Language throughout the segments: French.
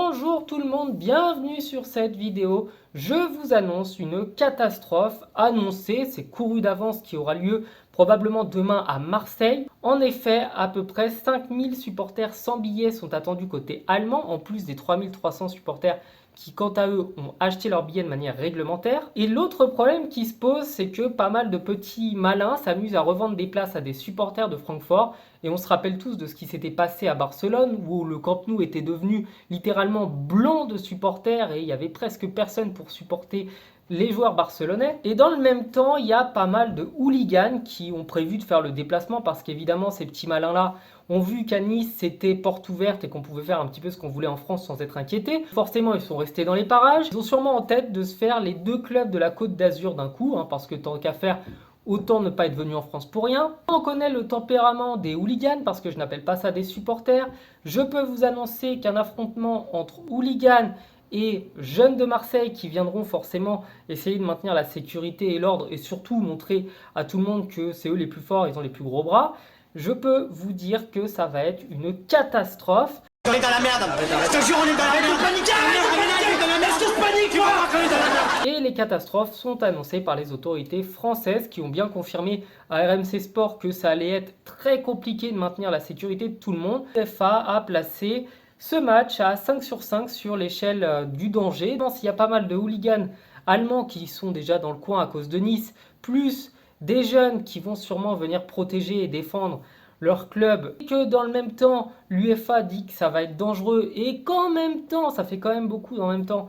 Bonjour tout le monde, bienvenue sur cette vidéo. Je vous annonce une catastrophe annoncée, c'est couru d'avance qui aura lieu probablement demain à Marseille. En effet, à peu près 5000 supporters sans billets sont attendus côté allemand, en plus des 3300 supporters qui quant à eux ont acheté leurs billets de manière réglementaire. Et l'autre problème qui se pose, c'est que pas mal de petits malins s'amusent à revendre des places à des supporters de Francfort. Et on se rappelle tous de ce qui s'était passé à Barcelone, où le Camp Nou était devenu littéralement blanc de supporters et il y avait presque personne pour supporter les joueurs barcelonais. Et dans le même temps, il y a pas mal de hooligans qui ont prévu de faire le déplacement parce qu'évidemment, ces petits malins-là ont vu qu'à Nice, c'était porte ouverte et qu'on pouvait faire un petit peu ce qu'on voulait en France sans être inquiété. Forcément, ils sont restés dans les parages. Ils ont sûrement en tête de se faire les deux clubs de la Côte d'Azur d'un coup, parce que tant qu'à faire, autant ne pas être venu en France pour rien. On connaît le tempérament des hooligans parce que je n'appelle pas ça des supporters. Je peux vous annoncer qu'un affrontement entre hooligans et jeunes de Marseille qui viendront forcément essayer de maintenir la sécurité et l'ordre et surtout montrer à tout le monde que c'est eux les plus forts, ils ont les plus gros bras. Je peux vous dire que ça va être une catastrophe. On est dans la merde. Je te jure, on est dans la merde. Est-ce que je panique, tu vois? Et les catastrophes sont annoncées par les autorités françaises qui ont bien confirmé à RMC Sport que ça allait être très compliqué de maintenir la sécurité de tout le monde. l'UEFA a placé ce match à 5 sur 5 sur l'échelle du danger. Il y a pas mal de hooligans allemands qui sont déjà dans le coin à cause de Nice, plus des jeunes qui vont sûrement venir protéger et défendre leur club, et que dans le même temps, l'UEFA dit que ça va être dangereux, et qu'en même temps, ça fait quand même beaucoup en même temps,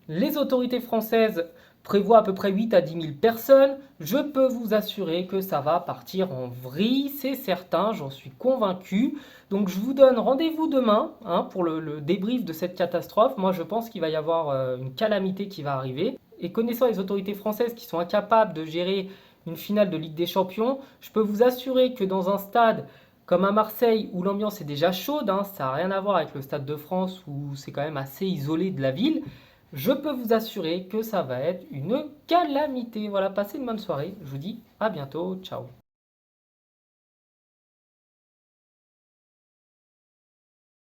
les autorités françaises prévoient à peu près 8 à 10 000 personnes. Je peux vous assurer que ça va partir en vrille, c'est certain, j'en suis convaincu. Donc je vous donne rendez-vous demain pour le débrief de cette catastrophe. Moi je pense qu'il va y avoir une calamité qui va arriver. Et connaissant les autorités françaises qui sont incapables de gérer une finale de Ligue des Champions, je peux vous assurer que dans un stade comme à Marseille où l'ambiance est déjà chaude, ça n'a rien à voir avec le Stade de France où c'est quand même assez isolé de la ville, je peux vous assurer que ça va être une calamité. Voilà, passez une bonne soirée. Je vous dis à bientôt. Ciao.